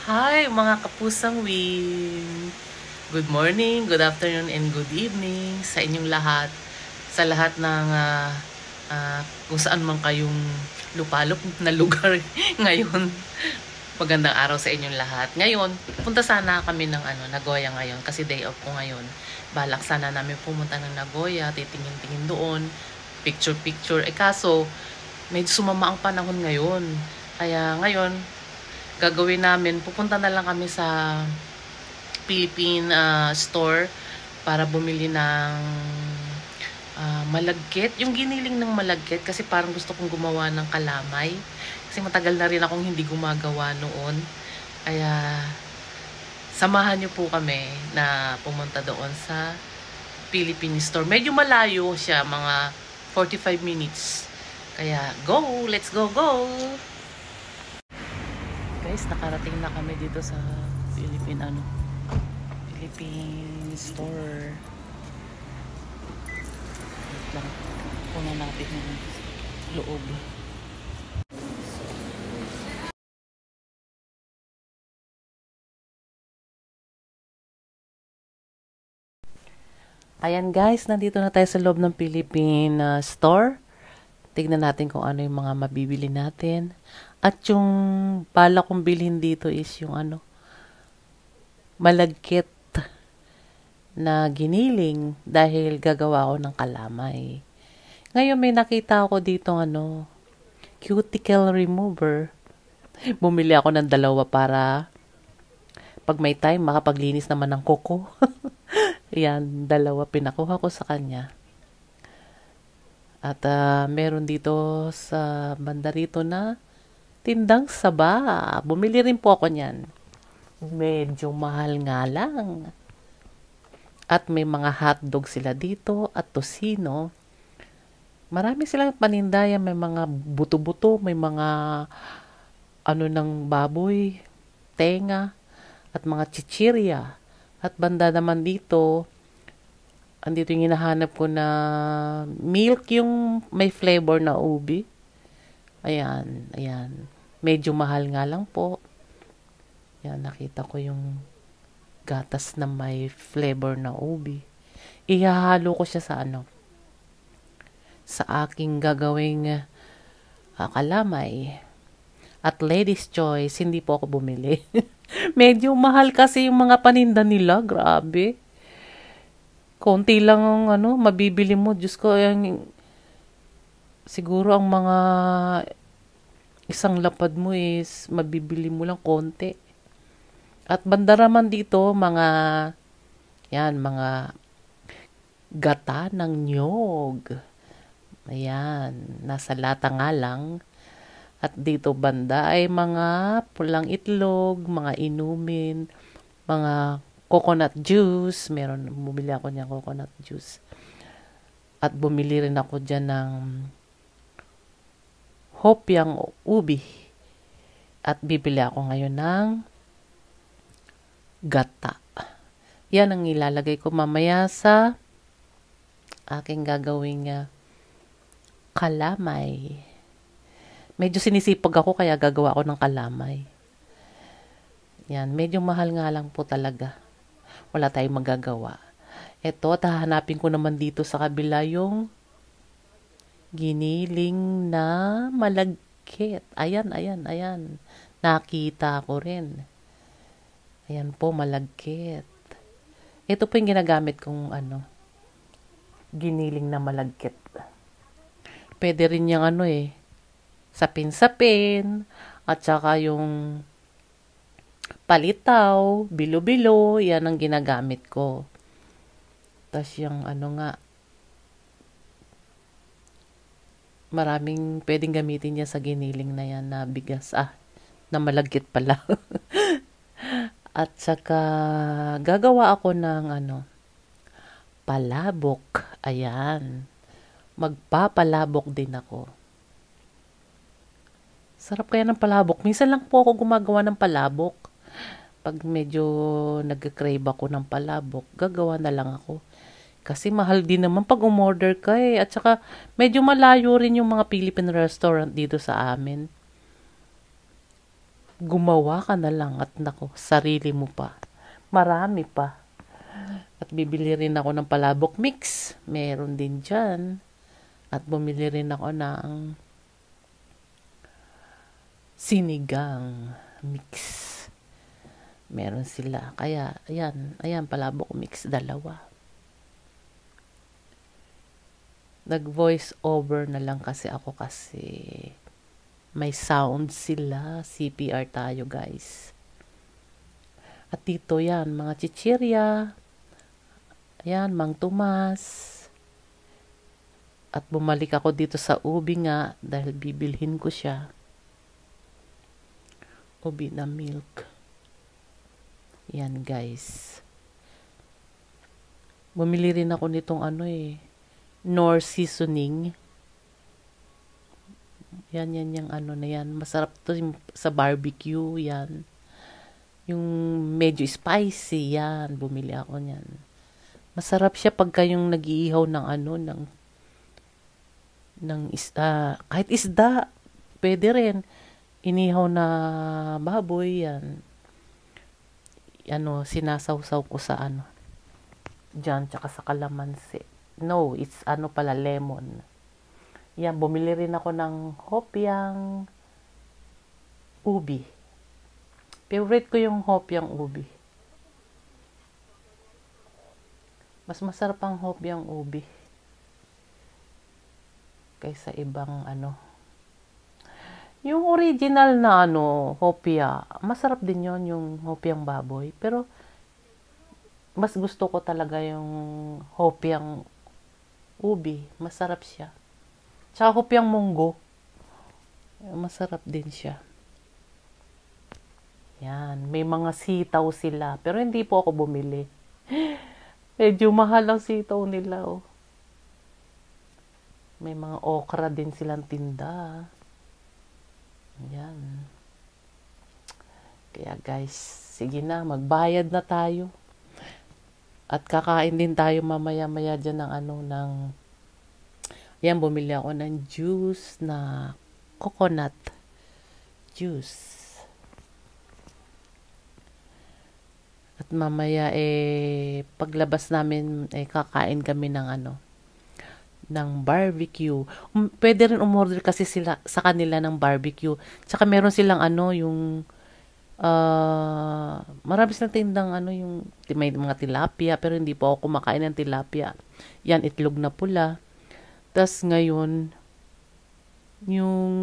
Hi mga kapusang wing! Good morning, good afternoon, and good evening sa inyong lahat. Sa lahat ng kung saan man kayong lupalop na lugar ngayon. Magandang araw sa inyong lahat. Ngayon, punta sana kami ng Nagoya ngayon kasi day off ko ngayon. Balak sana namin pumunta ng Nagoya, titingin-tingin doon, picture-picture. Kaso, medyo sumama ang panahon ngayon. Kaya ngayon, gagawin namin, pupunta na lang kami sa Philippine store para bumili ng malagkit. Yung giniling ng malagkit kasi parang gusto kong gumawa ng kalamay. Kasi matagal na rin akong hindi gumagawa noon. Kaya samahan niyo po kami na pumunta doon sa Philippine store. Medyo malayo siya, mga 45 minutes. Kaya go! Let's go! Guys, nakarating na kami dito sa Philippine store. Wait lang. Punan natin yung loob. Ayan guys, nandito na tayo sa loob ng Philippine store. Tignan natin kung ano yung mga mabibili natin. At yung bala kong bilhin dito is yung malagkit na giniling dahil gagawa ko ng kalamay. Ngayon may nakita ako dito cuticle remover. Bumili ako ng dalawa para pag may time makapaglinis naman ng kuko. Yan, dalawa pinakuha ko sa kanya. At meron dito sa banda rito na tindang saba. Bumili rin po ako niyan. Medyo mahal nga lang. At may mga hotdog sila dito at tosino. Marami silang panindayan. May mga buto-buto, may mga ng baboy, tenga, at mga chichirya. At banda naman dito, andito yung hinahanap ko na milk, yung may flavor na ubi. Ayan. Medyo mahal nga lang po. Ayan, nakita ko yung gatas na may flavor na ubi. Ihahalo ko siya sa aking gagawing kalamay. At Lady's Choice, hindi po ako bumili. Medyo mahal kasi yung mga paninda nila. Grabe. Konti lang ang mabibili mo. Diyos ko, siguro ang mga isang lapad mo is mabibili mo lang konti. At banda naman dito, mga gata ng nyog. Ayan, nasa lata nga lang. At dito banda ay mga pulang itlog, mga inumin, mga coconut juice. Bumili ako niyan coconut juice. At bumili rin ako dyan ng hopyang ubi. At bibili ako ngayon ng gata. Yan ang ilalagay ko mamaya sa aking gagawing kalamay. Medyo sinisipag ako kaya gagawa ako ng kalamay. Yan, medyo mahal nga lang po talaga. Wala tayong magagawa. Ito, hahanapin ko naman dito sa kabila yung giniling na malagkit. Ayan. Nakita ko rin. Ayan po, malagkit. Ito po yung ginagamit kong giniling na malagkit. Pwede rin yung sapin-sapin, at saka yung palitaw, bilo-bilo, yan ang ginagamit ko. Tapos yung maraming pwedeng gamitin niya sa giniling na yan na bigas. Na malagkit pala. At saka gagawa ako ng palabok. Ayan. Magpapalabok din ako. Sarap kaya ng palabok. Minsan lang po ako gumagawa ng palabok. Pag medyo nag-crave ako ng palabok, gagawa na lang ako. Kasi mahal din naman pag umorder ka eh. At saka medyo malayo rin yung mga Philippine restaurant dito sa amin. Gumawa ka na lang at nako, sarili mo pa. Marami pa. At bibili rin ako ng palabok mix. Meron din dyan. At bumili rin ako ng sinigang mix. Meron sila. Kaya, ayan, palabok mix, 2. Nag-voice over na lang kasi ako kasi may sound sila. CPR tayo, guys. At dito yan, mga chichirya. Ayan, Mang Tomas. At bumalik ako dito sa ubi nga dahil bibilhin ko siya. Ubi na milk. Yan, guys. Bumili rin ako nitong Knorr seasoning. Yan yung na yan. Masarap to sa barbecue, yan. Yung medyo spicy, yan. Bumili ako niyan. Masarap siya pagka yung nag-iihaw ng isda. Kahit isda, pwede rin. Inihaw na baboy, yan. Sinasawsaw ko sa dyan, tsaka sa kalamansi. No, it's pala, lemon. Yan, bumili rin ako ng hopyang ubi. Favorite ko yung hopyang ubi. Mas masarap ang hopyang ubi kaysa ibang Yung original na hopya, masarap din yon, yung hopyang baboy. Pero mas gusto ko talaga yung hopyang ubi. Masarap siya. Tsaka hopyang munggo. Masarap din siya. Yan. May mga sitaw sila. Pero hindi po ako bumili. Medyo mahal ang sitaw nila, oh. May mga okra din silang tinda. Yan. Kaya guys, sige na, magbayad na tayo. At kakain din tayo mamaya-maya dyan ng yan, bumili ako ng juice na coconut juice. At mamaya paglabas namin kakain kami ng barbecue. Pwede rin umorder kasi sila sa kanila ng barbecue. Tsaka meron silang marami silang tindang yung may mga tilapia, pero hindi po ako kumakain ng tilapia. Yan, itlog na pula. Tas ngayon yung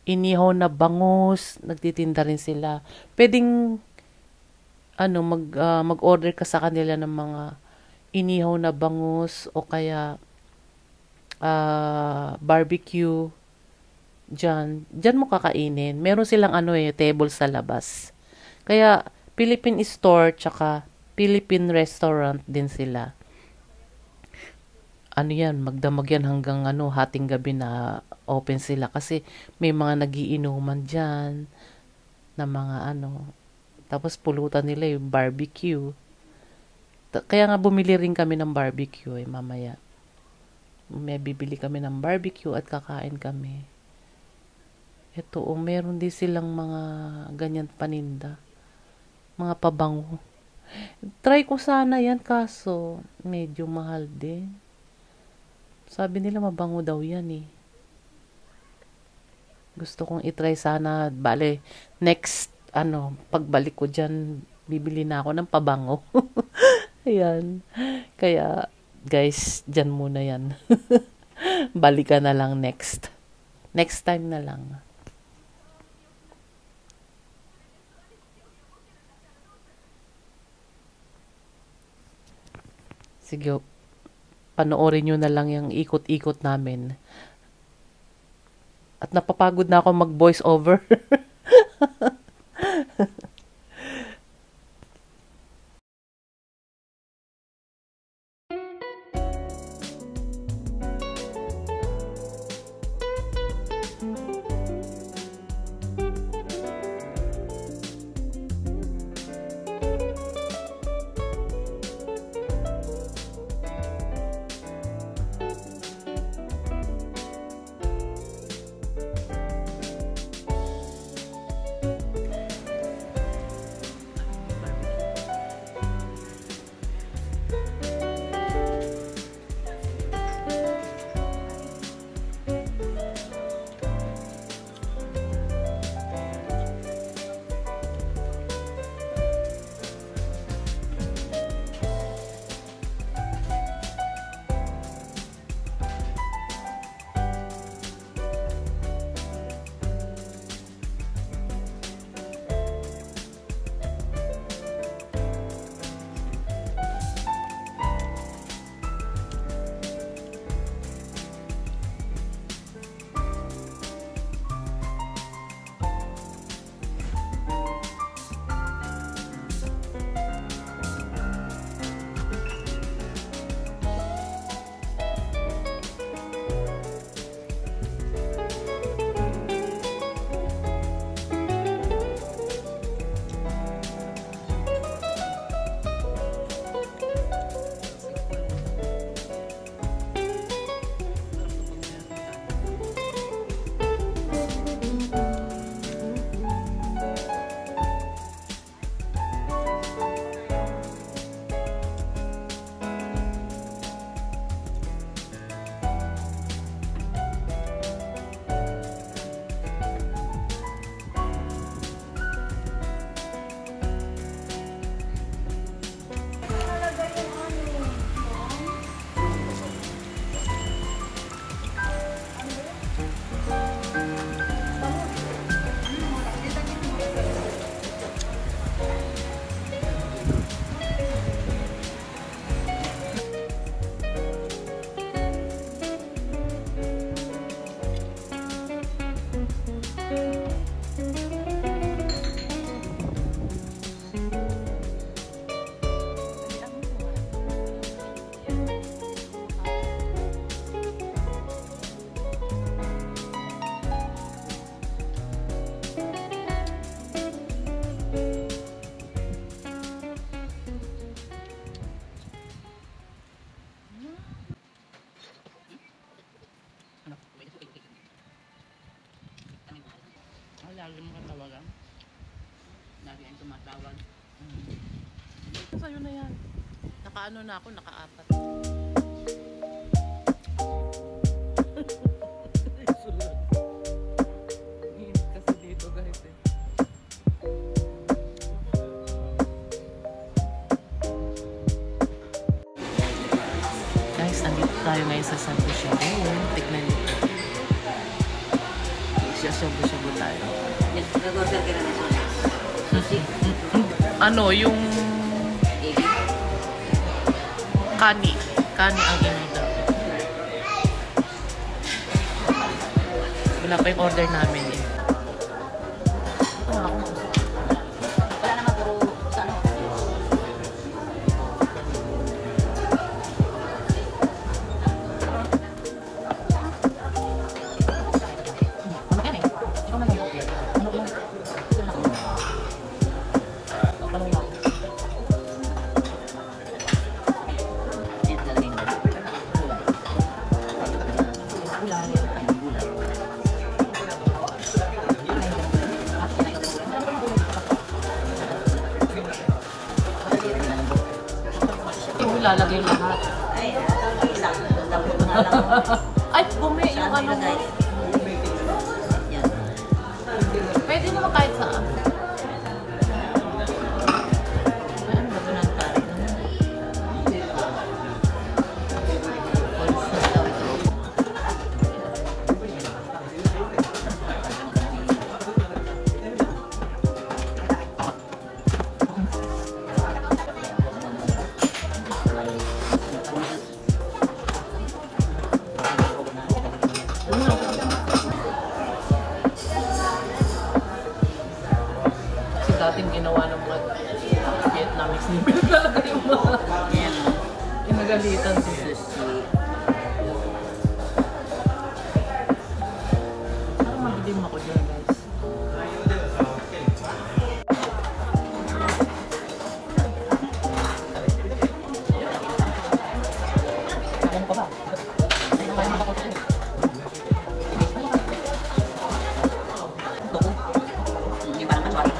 inihaw na bangus, nagtitinda rin sila. Pwedeng mag-order ka sa kanila ng mga inihaw na bangus o kaya barbecue. Diyan mo kakainin. Meron silang table sa labas. Kaya Philippine store tsaka Philippine restaurant din sila. Yan, magdamag yan hanggang hating gabi na open sila kasi may mga nagiinuman diyan na mga tapos pulutan nila yung barbecue. Kaya nga bumili rin kami ng barbecue mamaya. May bibili kami ng barbecue at kakain kami. Ito, meron din silang mga ganyan paninda. Mga pabango. Try ko sana yan kaso medyo mahal din. Sabi nila mabango daw yan eh. Gusto kong itry sana. Bale, next pagbalik ko dyan, bibili na ako ng pabango. Ayan. Kaya, guys, dyan muna yan. Balikan na lang next. Next time na lang. Sige, panoorin nyo na lang yung ikot-ikot namin. At napapagod na ako mag-voice over. Tawagan. Lagi ang tumatawag. Sa'yo na yan. Nakaano na ako, naka-apat. Sulat. Init kasi dito guys eh. Guys, nandito tayo ngayon sa Santo Shabu. Tignan niyo. Shabu-shabu tayo. Nag-order ka na ng sushi. Ano, yung kani. Kani ang in-order. Wala pa yung order namin eh. Wala naman puro sa ano. Ano yan eh? Ikaw na lang. Ano lang? Ano lang? Yan talaga yung Ulan. Yung lalagay lahat. ay, isang dapat nga lang. Ay, bumi yung ano mo. Yan. Pwede naman kahit saan. Ano ba ito ng tarik naman? Also daw ito. Kasi dating ginawa ng mga Vietnamese nila talaga yung mga Yan. inagalitan sila. Sushi. Parang magidim ako dyan guys. Ano ka ba? Ay, kaya mo ako dyan. Hindi parang kachwari.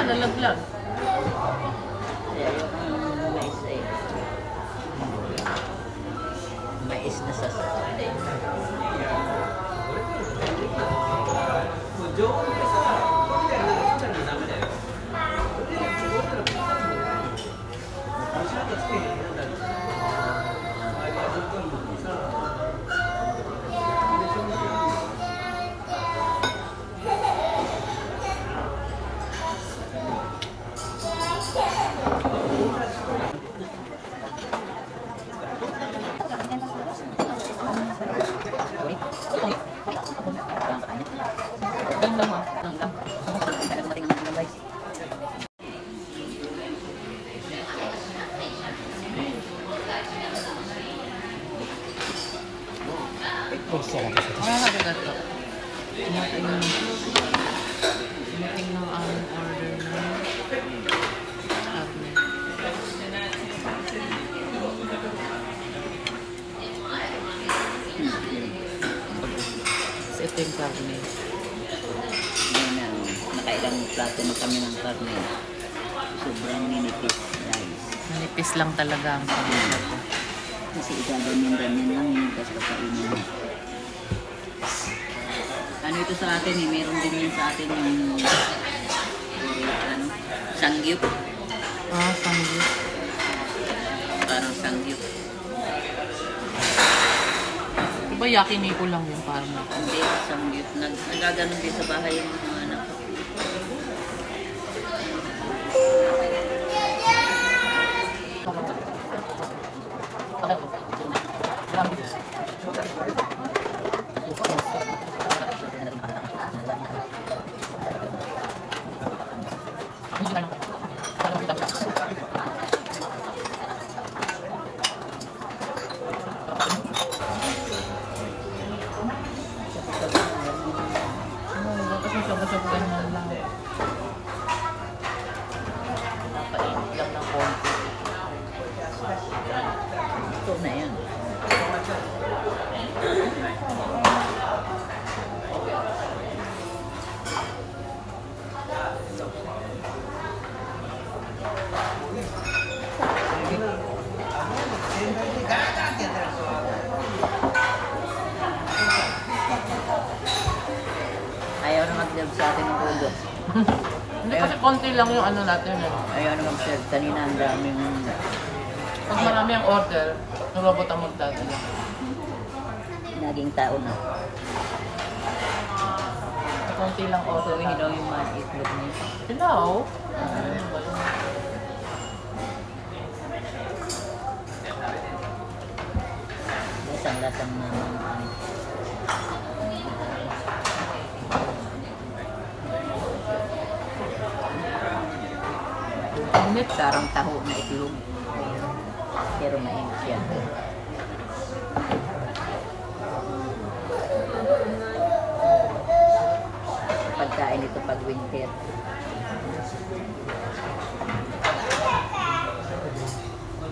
nalaglag. Kaya yung mais eh. Mais na sasakit. Ito. Dumating ng aming order na cabinet. Ito yung cabinet. Yan ang nakailang plato na kami ng karne. Sobrang ninipis, guys. Manipis lang talaga ang cabinet ko. Kasi igaganyan-ganyan lang yun, tapos kakainin mo. Ano ito sa atin eh, meron din yan sa atin yung ano, sangyup. Ah, sangyup. Parang sangyup. Diba yakiniko lang yun parang ako? Hindi, sangyup. Nagaganon din sa bahay yung mga anak ko. Napainit lang ng konti. Ito na yan. Ayaw na mag-serve sa atin ng ulo. Hindi kasi konti lang yung ano natin. Ayaw na mag-serve. Kanina ang daming... Pag marami ang order, yung robot ang magdadala. Naging tao na. Konti lang So, order. hilaw yung mga itlog niya. Hello? Ano ba yun? Lasang-lasang na mga init, parang taho na itlog. Pero mainit yan. Pagkain ito pag winter.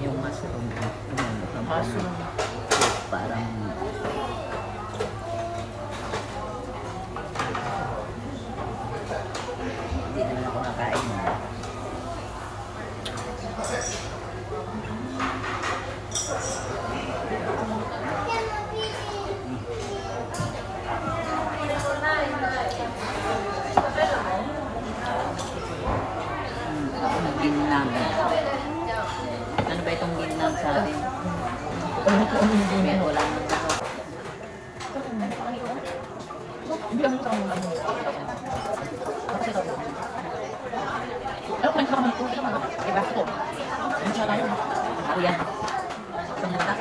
Yung mushroom. Mushroom. Parang hindi naman ako nakain. Ginang. Ano ba itong ginang sa atin? May wala nang tao. Ako yan. Sumunta ko. Ako yan. Punta.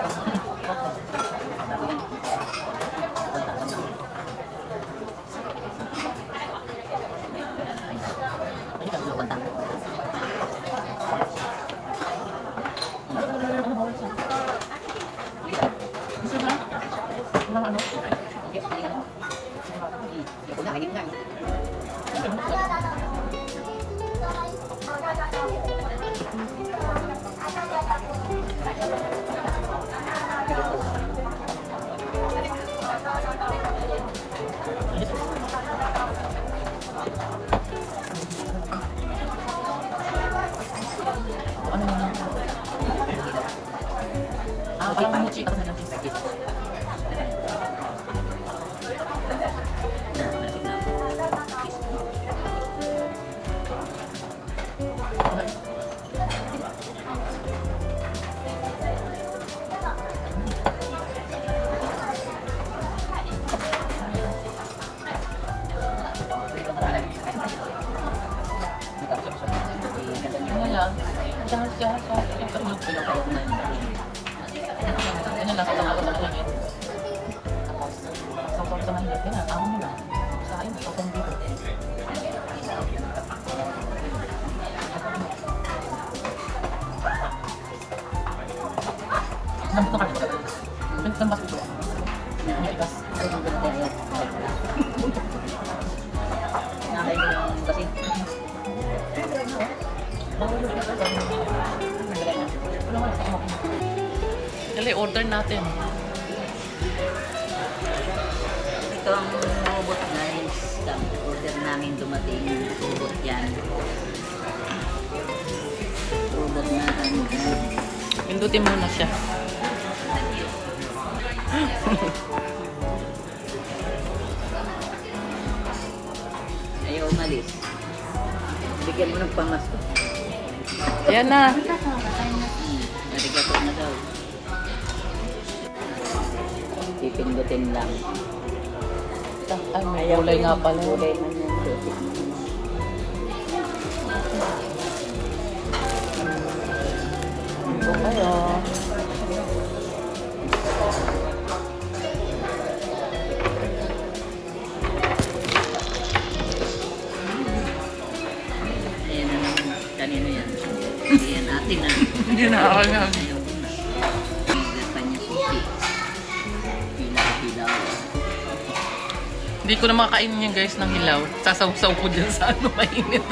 Parang mochi kasi na lang. Dali, order natin. Ito ang robot guys. Order namin dumating. Robot yan. Robot na ano. Pindutin mo na siya. Ayaw umalis. Bigyan mo ng pamasko. Ayan na. Narigato na daw. Pipindutin lang. Ay, may kulay nga pala. Kulay man yung susi. Ito kayo. Ayan na lang. Kanino yan? Ayan atin na. Hindi na ako nga. Ayaw ko na. Hindi pa niya susi. Hilaw-hilaw. Hindi ko na makakainin yan guys ng hilaw. Sasaw-saw ko dyan sa ano, mainit.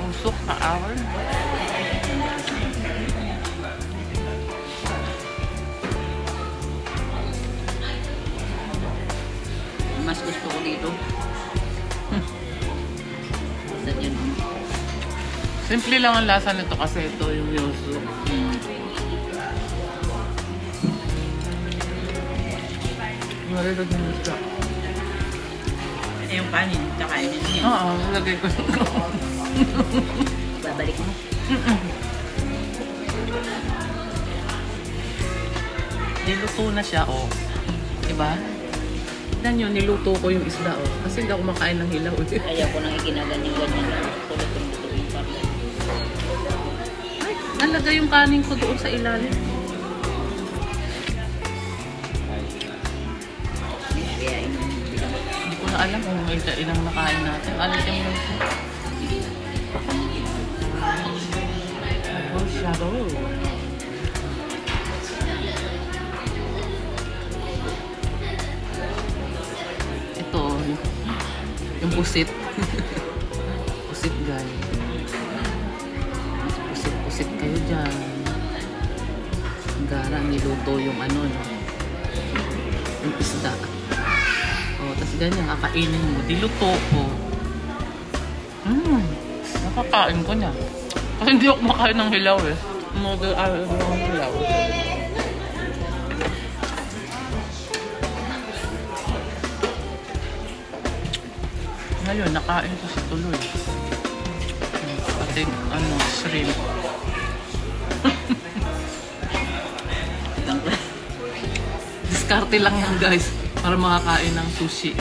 Usok sa hour. Mas gusto ko dito. Basta yan. Simple lang ang lasa nito kasi ito yung yosu. Marirag yung isda. Yung kanin, kakainin niya. Oo, lagay ko. Babalik mo. Niluto na siya, oh. Diba? Tignan nyo, niluto ko yung isda, oh. Kasi hindi ako makain ng hilaw, eh. Ayaw ko nang ikinaganyan-ganyan lang. Kulot-lutuin pa rin. Ay, nalagay yung kanin ko doon sa ilalim. Kaya bilang. Hindi ko na alam kung ilang nakain natin. Alitin mo ito. Oh, shadow. Ito, yung pusit. Pusit, guys. Pusit-pusit kayo dyan. Gara, niluto yung ano, no? Yung isda. O, tapos ganyan, kakainin mo. Diluto ko. Nakakain ko niya. Kasi hindi ako makain ng hilaw, eh. Mag-aaral ng hilaw. Ngayon, nakain ko si Tuloy. Pati, ano, shrimp. Diskarte lang yan, guys. Para makakain ng sushi.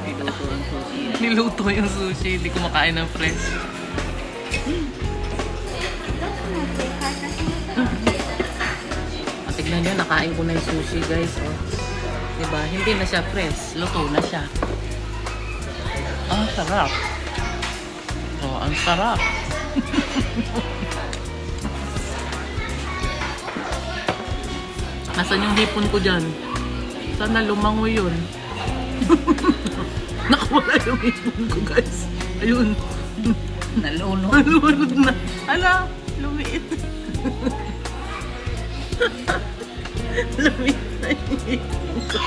Niluto ang sushi. Niluto yung sushi. Hindi ko makain ng fresh. Tignan nyo, nakain ko na yung sushi, guys. Oh. Diba? Hindi na siya fresh. Luto na siya. Ang sarap. Oh, ang sarap. Nasaan yung hipon ko dyan? Sana lumangoy yun. Nakawala yung hipon ko, guys. Ayun. Nalunod. Nalunod na. Ala, lumiit. Lumiit na yung ipon ko.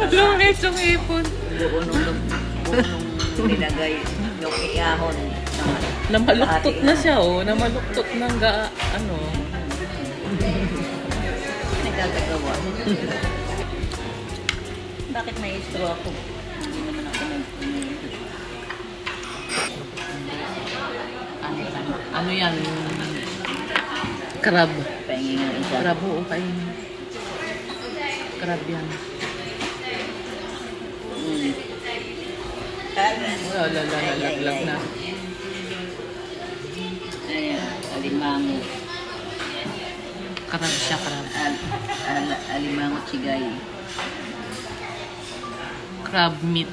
Lumiit yung ipon. Doon nung nilagay yung iahon. Namaluktot na siya, oh. Namaluktot ng ano. Nagagagawa. Bakit may straw ako? Hindi naman ako Ano yan? Crab. Pahingin ng isa. Crab, oo, kainin. Crab yan. Wala, lalaglag na. Ayan, alimango. Crab siya, crab. Alimango chigay. Crab meat.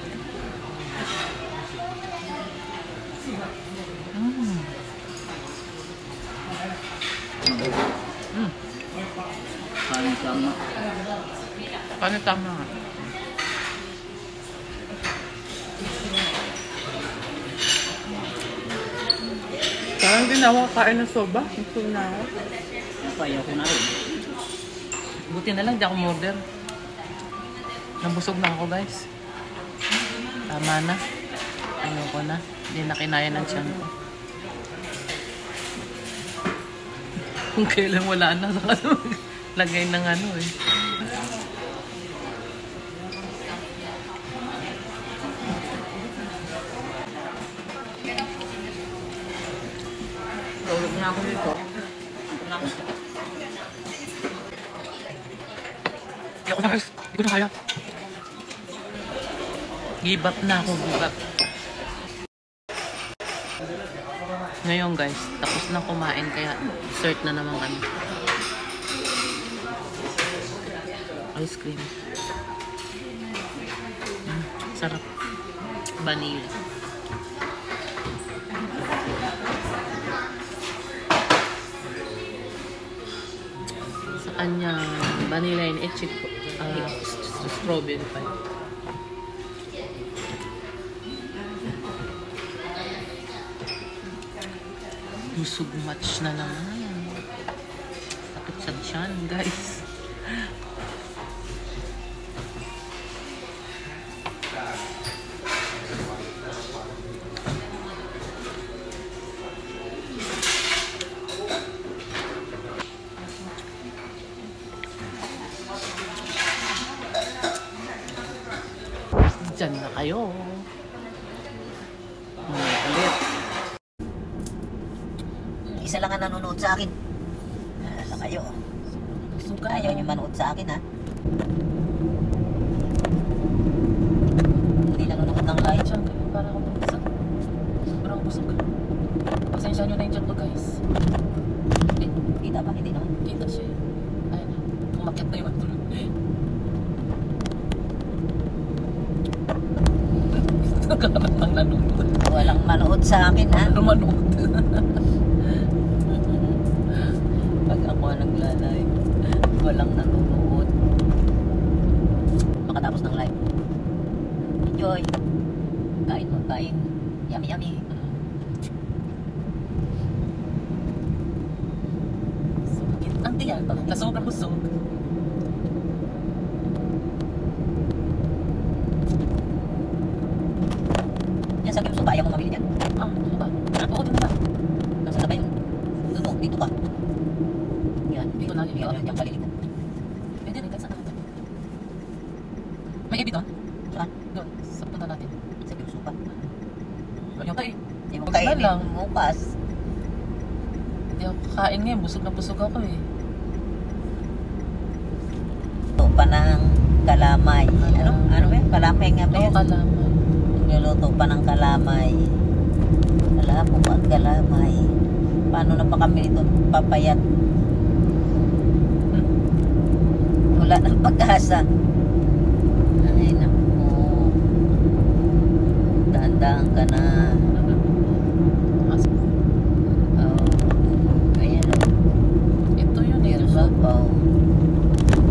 Paano tama? Paano tama nga? Parang din ako kain ng soba. Ito na ako. Napaya ko na rin. Buti na lang, di ako order. Nabusog na ako, guys. Tama na. Ayoko na. Hindi na kinaya ng tiyan ko. Kung kailan wala na, lagay ng ano eh. Tulog na ako dito. Hindi ako na, guys. Hindi ko na kaya. Give up na ako, give up. Ngayon guys, tapos na kumain kaya dessert na naman kami. Ice cream. Sarap. Vanilla. Sa kanya, vanilla and strawberry pie. Busog match na naman. Sakit sa tiyan, guys. Diyan na kayo. Ulit. Isa lang ang nanonood sa akin. Sa kayo. Ayaw niyo manood sa akin, ha? Hindi nanonood ng live. Diyan kayo para ako busog. Sobrang busog. Pasensya nyo na yung dyan ko, guys. Kita ba? Hindi naman. Kita siya. Ayun na. Umakyat na yung ano. Nagkaroon pang nanonood. Walang manood sa akin, ha? Lumanood. Pag ako nagla-live, walang nanonood. Makatapos ng live. Enjoy. Kain mo, kain. Yummy, yummy. Sakit. Ang tiyan. Sobrang busog. Yan, sabi mo, so kaya mo mabili niyan. Ah, ano ba? Oo, dito na. Nasa na ba yun? Dito ka. Yan, Dito na, dito. Yan, kalilitan. Pwede rin, guys. May ibig doon? Saan? Doon. Sa punta natin. Sa Piuso pa. Ganyan tayo. Hindi mo Wala kainin lang. bukas. Hindi ako kakain ngayon. Busog na busog ako eh. Ito pa ng kalamay. Ano? Ano ba yun? Kalamay nga ba Oo, yun? kalamay. Niluluto pa ng kalamay. Wala po pa ang kalamay. Paano na pa kami nito papayat? Wala ng pag-asa. Ay, naku. Dahan-dahan ka na. Oh. Ayan. Ito yun eh. Meron Diba? sa paw.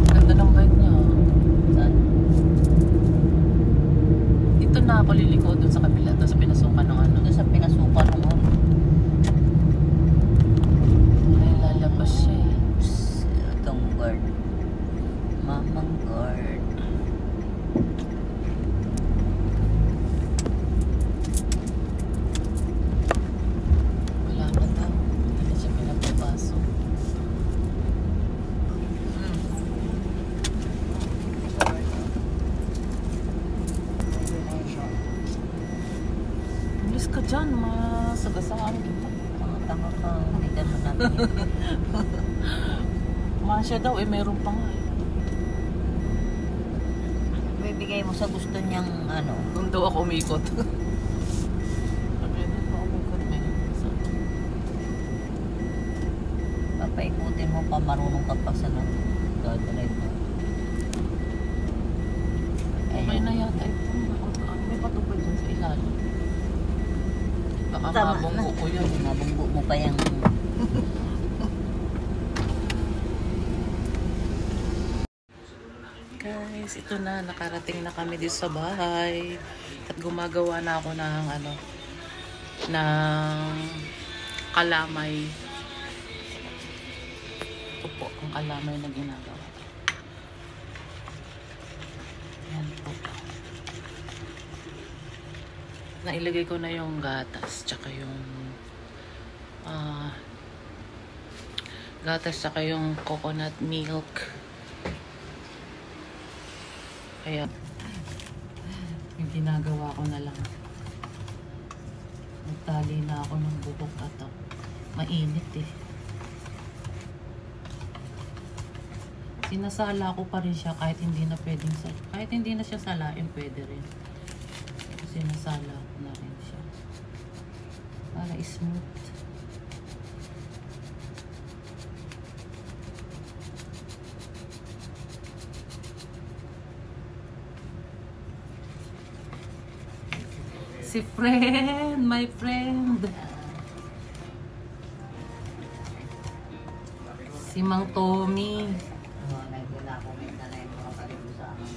Ganda ng bike niya. Saan? Dito na ako liliko doon sa kabila. Doon sa pinasukan ng ano. sa pinasukan mo. Ay, lalabas siya eh. Itong guard. Mamang guard. Wala pa daw. Hindi na siya pinapapasok. Bilis ka dyan, masagasaan kita. Mga tanga ka, hindi ganun natin. Masya daw eh, meron pa nga eh. Bibigay mo sa gusto niyang ano. Doon daw ako umikot. Sabi na pa umikot na yun. Papaikutin mo pa, marunong ka pa sa nag-drive mo. Okay na yata ito. May patupad dyan sa ilalim. Baka Tama mabunggo na. ko yan. Mabunggo mo pa yung... Guys, ito na. Nakarating na kami dito sa bahay. At gumagawa na ako ng ano, ng kalamay. Ito po, ang kalamay na ginagawa. Yan po. Nailagay ko na yung gatas, tsaka yung gatas, tsaka yung coconut milk. Kaya, yung ginagawa ko na lang. Nagtali na ako ng bubok at mainit eh. Sinasala ko pa rin siya kahit hindi na pwedeng kahit hindi na siya salain, pwede rin. Sinasala ko na rin siya. Para smooth. Si friend, my friend. Si Mang Tommy. Nag-comment na yung mga kapatid ko sa amin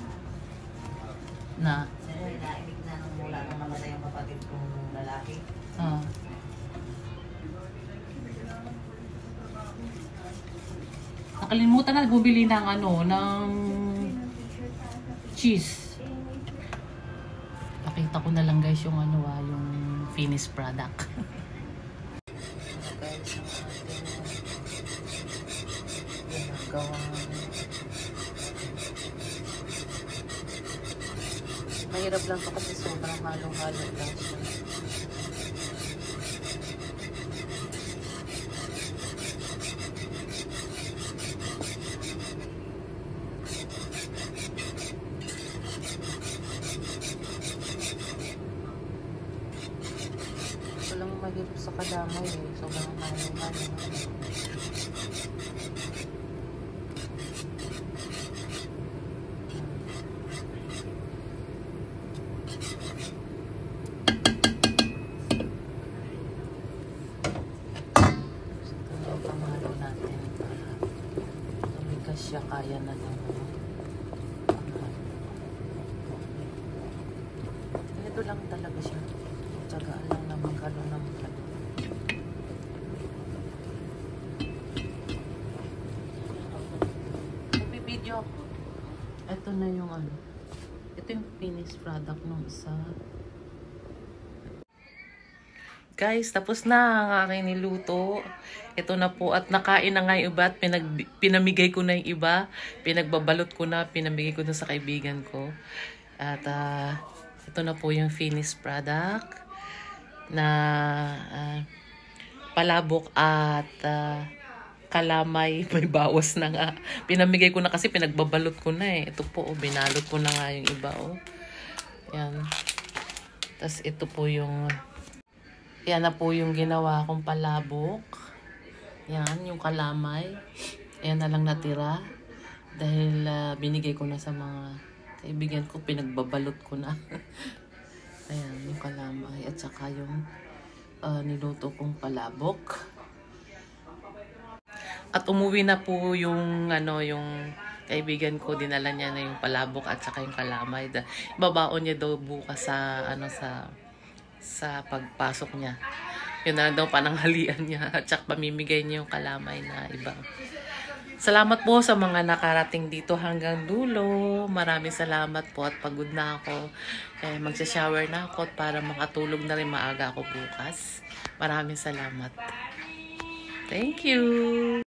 Na. Sir, naibig na nung mula nung namatay yung kapatid kong lalaki. Ah. Nakalimutan na bumili ng ano, ng cheese. Pakita ko na lang guys yung ano yung finished product. Mahirap lang to kasi sobrang halong-halo lang siya. Walang mahirap sa kadamay eh. Sobrang halong-halo. Siya kaya na lang. Ito lang talaga siya. Tsagaan lang na magkaroon ng magkaroon. Nagbi-video ako. Ito na yung ano. Ito yung finished product ng isa. Guys, tapos na ang aking niluto. Ito na po at nakain na nga yung iba at pinamigay ko na yung iba. Pinagbabalot ko na, pinamigay ko na sa kaibigan ko. At ito na po yung finished product na palabok at kalamay. May bawas na nga. Pinamigay ko na kasi pinagbabalot ko na eh. Ito po, binalot ko na nga yung iba. Yan. Tapos ito po yung... Yan na po yung ginawa kong palabok. Yan, yung kalamay. Ayan na lang natira. Dahil binigay ko na sa mga kaibigan ko. Pinagbabalot ko na. Ayan, yung kalamay. At saka yung niluto kong palabok. At umuwi na po yung, yung kaibigan ko. Dinala niya na yung palabok at saka yung kalamay. Babaon niya daw bukas sa, sa sa pagpasok niya. Yun na lang daw pananghalian niya at saka pamimigay niya yung kalamay na ibang. Salamat po sa mga nakarating dito hanggang dulo. Maraming salamat po at pagod na ako. Magsha-shower na ako para makatulog na rin maaga ako bukas. Maraming salamat. Thank you!